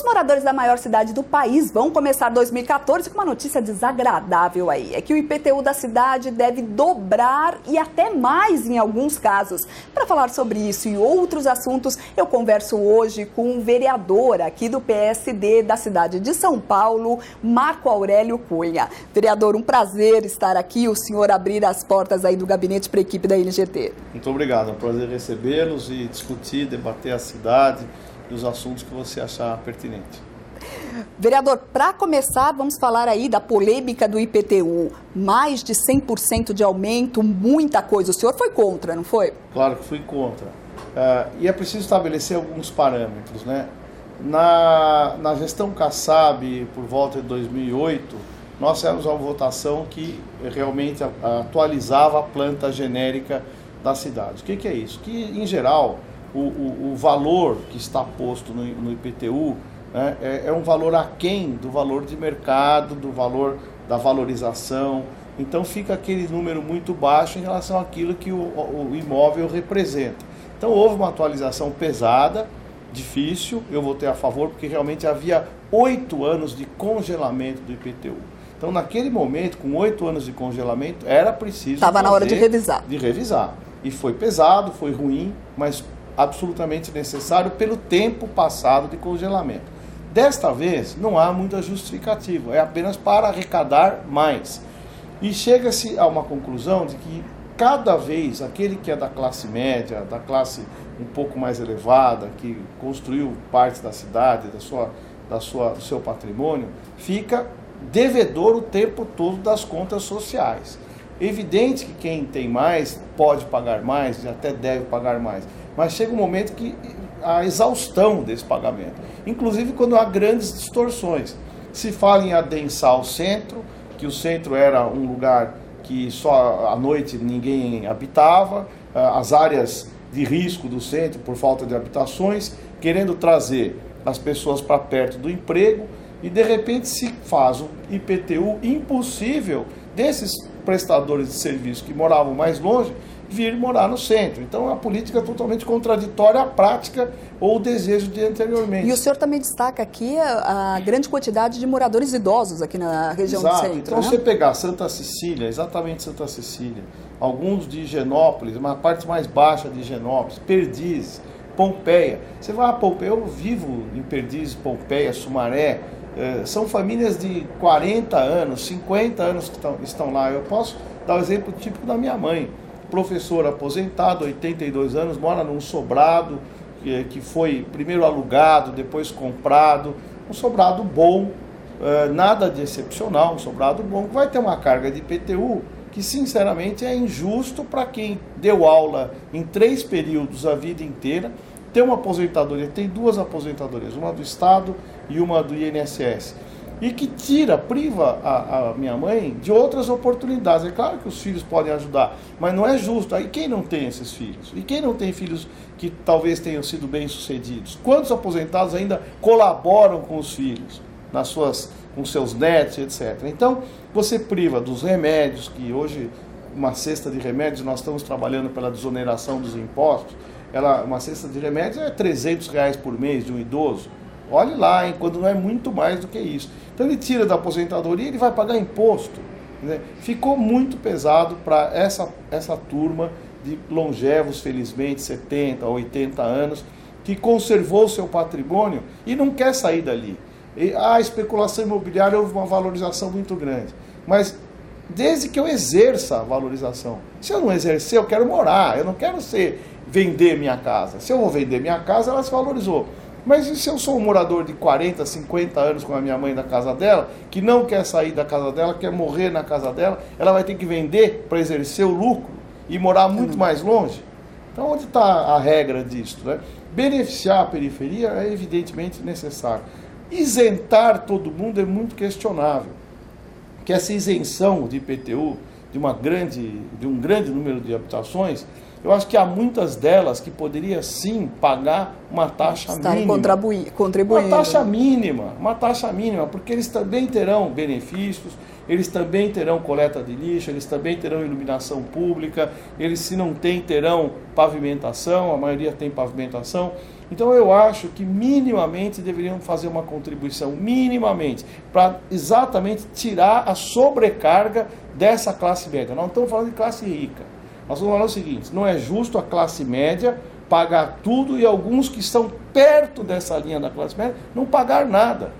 Os moradores da maior cidade do país vão começar 2014 com uma notícia desagradável aí. É que o IPTU da cidade deve dobrar e até mais em alguns casos. Para falar sobre isso e outros assuntos, eu converso hoje com um vereador aqui do PSD da cidade de São Paulo, Marco Aurélio Cunha. Vereador, um prazer estar aqui, o senhor abrir as portas aí do gabinete para a equipe da LGT. Muito obrigado, é um prazer recebê-los e discutir, debater a cidade e os assuntos que você achar pertinente. Vereador, para começar, vamos falar aí da polêmica do IPTU. Mais de 100% de aumento, muita coisa. O senhor foi contra, não foi? Claro que fui contra. E é preciso estabelecer alguns parâmetros, né? Na gestão Kassab, por volta de 2008, nós fizemos uma votação que realmente atualizava a planta genérica da cidade. O que é isso? Que, em geral, o valor que está posto no IPTU, né, é um valor aquém do valor de mercado, do valor da valorização. Então fica aquele número muito baixo em relação àquilo que o imóvel representa. Então houve uma atualização pesada, difícil, eu votei a favor porque realmente havia 8 anos de congelamento do IPTU. Então naquele momento, com 8 anos de congelamento, era preciso... Estava na hora de revisar. De revisar. E foi pesado, foi ruim, mas absolutamente necessário pelo tempo passado de congelamento. Desta vez, não há muita justificativa, é apenas para arrecadar mais. E chega-se a uma conclusão de que cada vez aquele que é da classe média, da classe um pouco mais elevada, que construiu parte da cidade, do seu patrimônio, fica devedor o tempo todo das contas sociais. É evidente que quem tem mais pode pagar mais e até deve pagar mais, mas chega um momento que a exaustão desse pagamento, inclusive quando há grandes distorções. Se fala em adensar o centro, que o centro era um lugar que só à noite ninguém habitava, as áreas de risco do centro por falta de habitações, querendo trazer as pessoas para perto do emprego, e de repente se faz um IPTU impossível desses prestadores de serviço que moravam mais longe vir morar no centro. Então, é uma política totalmente contraditória à prática ou o desejo de anteriormente. E o senhor também destaca aqui a grande quantidade de moradores idosos aqui na região do centro. Então, você pegar Santa Cecília, exatamente Santa Cecília, alguns de Higienópolis, uma parte mais baixa de Higienópolis, Perdizes, Pompeia. Você vai a Pompeia, eu vivo em Perdizes, Pompeia, Sumaré, são famílias de 40 anos, 50 anos que estão lá. Eu posso dar o exemplo típico da minha mãe. Professor aposentado, 82 anos, mora num sobrado que foi primeiro alugado, depois comprado, um sobrado bom, nada de excepcional, um sobrado bom, que vai ter uma carga de IPTU que sinceramente é injusto para quem deu aula em 3 períodos a vida inteira, tem uma aposentadoria, tem 2 aposentadorias, uma do Estado e uma do INSS. E que priva a minha mãe de outras oportunidades. É claro que os filhos podem ajudar, mas não é justo. Aí quem não tem esses filhos? E quem não tem filhos que talvez tenham sido bem-sucedidos? Quantos aposentados ainda colaboram com os filhos, com seus netos, etc. Então, você priva dos remédios, que hoje, uma cesta de remédios, nós estamos trabalhando pela desoneração dos impostos, uma cesta de remédios é R$300 por mês de um idoso. Olhe lá, hein, quando não é muito mais do que isso. Então ele tira da aposentadoria e ele vai pagar imposto. Né? Ficou muito pesado para essa turma de longevos, felizmente, 70, 80 anos, que conservou seu patrimônio e não quer sair dali. A especulação imobiliária houve uma valorização muito grande. Mas desde que eu exerça a valorização. Se eu não exercer, eu quero morar, eu não quero vender minha casa. Se eu vou vender minha casa, ela se valorizou. Mas e se eu sou um morador de 40, 50 anos com a minha mãe na casa dela, que não quer sair da casa dela, quer morrer na casa dela, ela vai ter que vender para exercer o lucro e morar muito mais longe? Então onde está a regra disso? Né? Beneficiar a periferia é evidentemente necessário. Isentar todo mundo é muito questionável. Que essa isenção de IPTU de um grande número de habitações, eu acho que há muitas delas que poderia sim pagar uma taxa mínima. Contribuindo. Uma taxa mínima, porque eles também terão benefícios, eles também terão coleta de lixo, eles também terão iluminação pública, eles se não têm, terão pavimentação, a maioria tem pavimentação. Então eu acho que minimamente deveriam fazer uma contribuição, minimamente, para exatamente tirar a sobrecarga dessa classe média. Nós não estamos falando de classe rica. Nós estamos falando o seguinte: não é justo a classe média pagar tudo e alguns que estão perto dessa linha da classe média não pagar nada.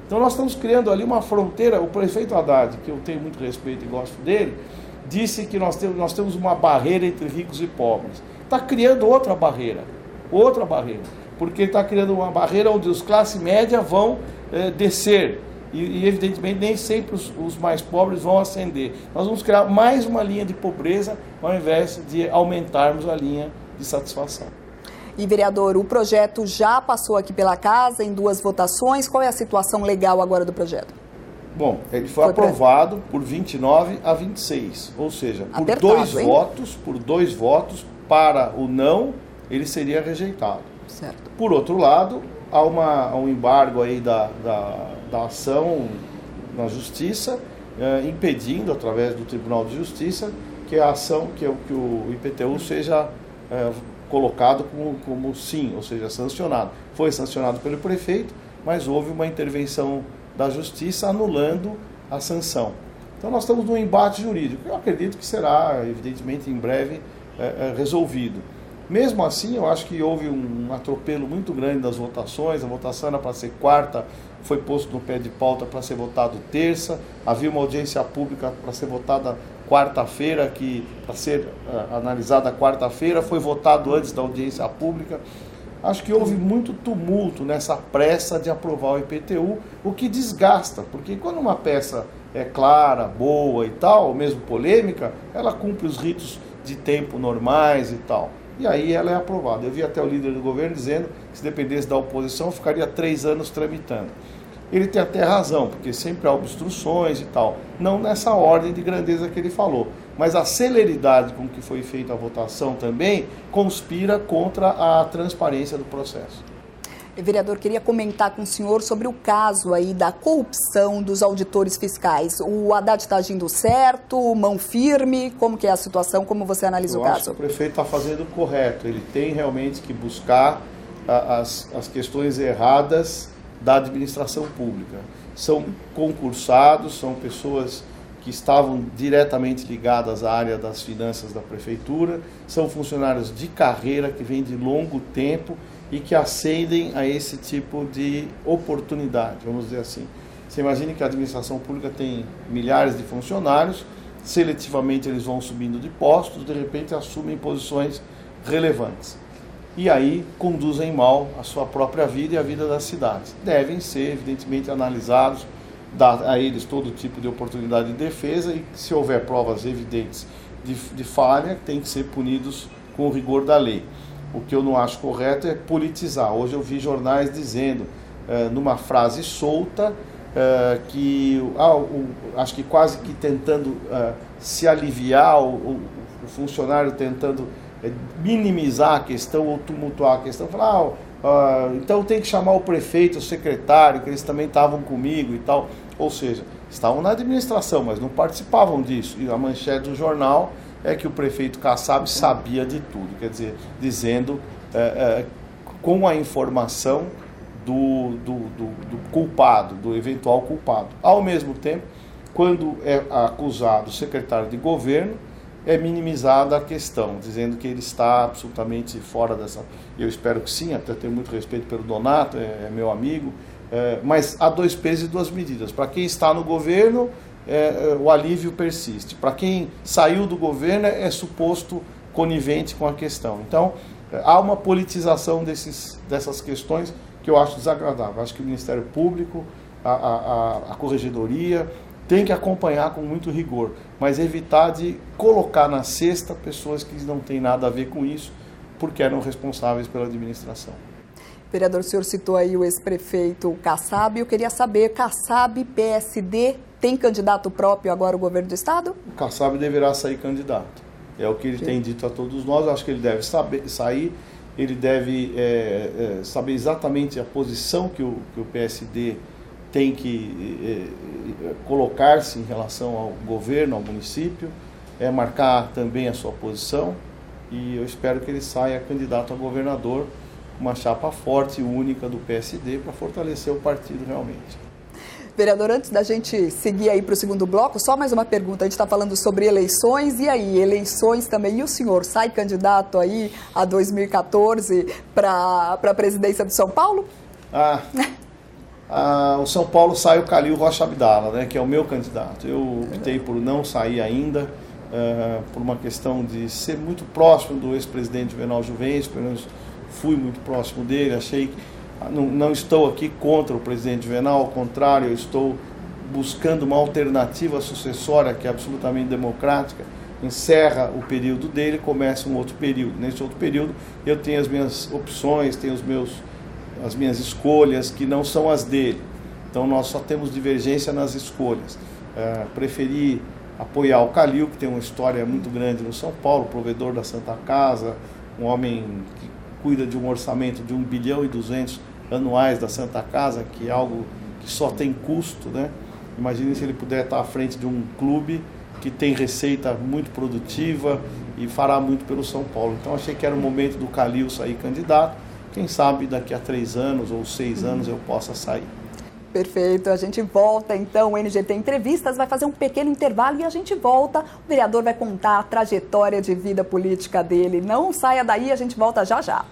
Então nós estamos criando ali uma fronteira. O prefeito Haddad, que eu tenho muito respeito e gosto dele, disse que nós temos uma barreira entre ricos e pobres. Está criando outra barreira, porque está criando uma barreira onde os classe média vão descer e evidentemente nem sempre os mais pobres vão ascender. Nós vamos criar mais uma linha de pobreza ao invés de aumentarmos a linha de satisfação. E, vereador, o projeto já passou aqui pela casa em 2 votações. Qual é a situação legal agora do projeto? Bom, ele foi aprovado por 29 a 26, ou seja, por dois votos para o não, ele seria rejeitado. Certo. Por outro lado, há um embargo aí da ação na Justiça, impedindo, através do Tribunal de Justiça, que a ação, que o IPTU seja colocado como sim, ou seja, sancionado. Foi sancionado pelo prefeito, mas houve uma intervenção da Justiça anulando a sanção. Então nós estamos num embate jurídico, que eu acredito que será, evidentemente, em breve resolvido. Mesmo assim, eu acho que houve um atropelo muito grande das votações. A votação era para ser quarta, foi posto no pé de pauta para ser votado terça, havia uma audiência pública para ser votada quarta-feira, que para ser analisada quarta-feira, foi votado antes da audiência pública. Acho que houve muito tumulto nessa pressa de aprovar o IPTU, o que desgasta, porque quando uma peça é clara, boa e tal, ou mesmo polêmica, ela cumpre os ritos de tempo normais e tal. E aí ela é aprovada. Eu vi até o líder do governo dizendo que se dependesse da oposição, ficaria 3 anos tramitando. Ele tem até razão, porque sempre há obstruções e tal. Não nessa ordem de grandeza que ele falou. Mas a celeridade com que foi feita a votação também conspira contra a transparência do processo. Vereador, queria comentar com o senhor sobre o caso aí da corrupção dos auditores fiscais. O Haddad está agindo certo, mão firme? Como que é a situação? Como você analisa o caso? Eu acho que o prefeito está fazendo o correto. Ele tem realmente que buscar as questões erradas da administração pública. São concursados, são pessoas que estavam diretamente ligadas à área das finanças da prefeitura, são funcionários de carreira que vêm de longo tempo e que ascendem a esse tipo de oportunidade, vamos dizer assim. Você imagine que a administração pública tem milhares de funcionários, seletivamente eles vão subindo de postos, de repente assumem posições relevantes. E aí conduzem mal a sua própria vida e a vida das cidades. Devem ser, evidentemente, analisados, dar a eles todo tipo de oportunidade de defesa e, se houver provas evidentes de falha, tem que ser punidos com o rigor da lei. O que eu não acho correto é politizar. Hoje eu vi jornais dizendo, numa frase solta, acho que quase que tentando se aliviar, o funcionário tentando minimizar a questão ou tumultuar a questão, falar, então tem que chamar o prefeito, o secretário, que eles também estavam comigo e tal. Ou seja, estavam na administração, mas não participavam disso. E a manchete do jornal é que o prefeito Kassab sabia de tudo, quer dizer, dizendo com a informação do culpado, do eventual culpado. Ao mesmo tempo, quando é acusado o secretário de governo, é minimizada a questão, dizendo que ele está absolutamente fora dessa... Eu espero que sim, até tenho muito respeito pelo Donato, é meu amigo, mas há 2 pesos e 2 medidas. Para quem está no governo, o alívio persiste. Para quem saiu do governo, é suposto conivente com a questão. Então, há uma politização dessas questões que eu acho desagradável. Acho que o Ministério Público, a Corregedoria, tem que acompanhar com muito rigor, mas evitar de colocar na cesta pessoas que não têm nada a ver com isso, porque eram responsáveis pela administração. Vereador, o senhor citou aí o ex-prefeito Kassab. Eu queria saber, Kassab, PSD, tem candidato próprio agora o governo do estado? O Kassab deverá sair candidato. É o que ele tem dito a todos nós. Acho que ele deve sair, ele deve saber exatamente a posição que o PSD tem que colocar-se em relação ao governo, ao município, marcar também a sua posição, e eu espero que ele saia candidato a governador uma chapa forte e única do PSD para fortalecer o partido realmente. Vereador, antes da gente seguir aí para o segundo bloco, só mais uma pergunta. A gente está falando sobre eleições, e aí, eleições também. E o senhor sai candidato aí a 2014 para a presidência de São Paulo? O São Paulo sai o Calil Rocha Abdala, né, que é o meu candidato. Eu optei por não sair ainda, por uma questão de ser muito próximo do ex-presidente Juvenal Juvencio, pelo menos fui muito próximo dele, achei que não estou aqui contra o presidente Juvenal, ao contrário, eu estou buscando uma alternativa sucessória que é absolutamente democrática, encerra o período dele, começa um outro período. Nesse outro período eu tenho as minhas opções, tenho as minhas escolhas que não são as dele. Então nós só temos divergência nas escolhas. Preferi apoiar o Calil, que tem uma história muito grande no São Paulo, provedor da Santa Casa, um homem que cuida de um orçamento de 1,2 bilhão anuais da Santa Casa, que é algo que só tem custo, né? Imagine se ele puder estar à frente de um clube que tem receita muito produtiva e fará muito pelo São Paulo. Então achei que era o momento do Calil sair candidato. Quem sabe daqui a 3 anos ou 6 anos eu possa sair. Perfeito, a gente volta então, o NGT Entrevistas vai fazer um pequeno intervalo e a gente volta. O vereador vai contar a trajetória de vida política dele. Não saia daí, a gente volta já já.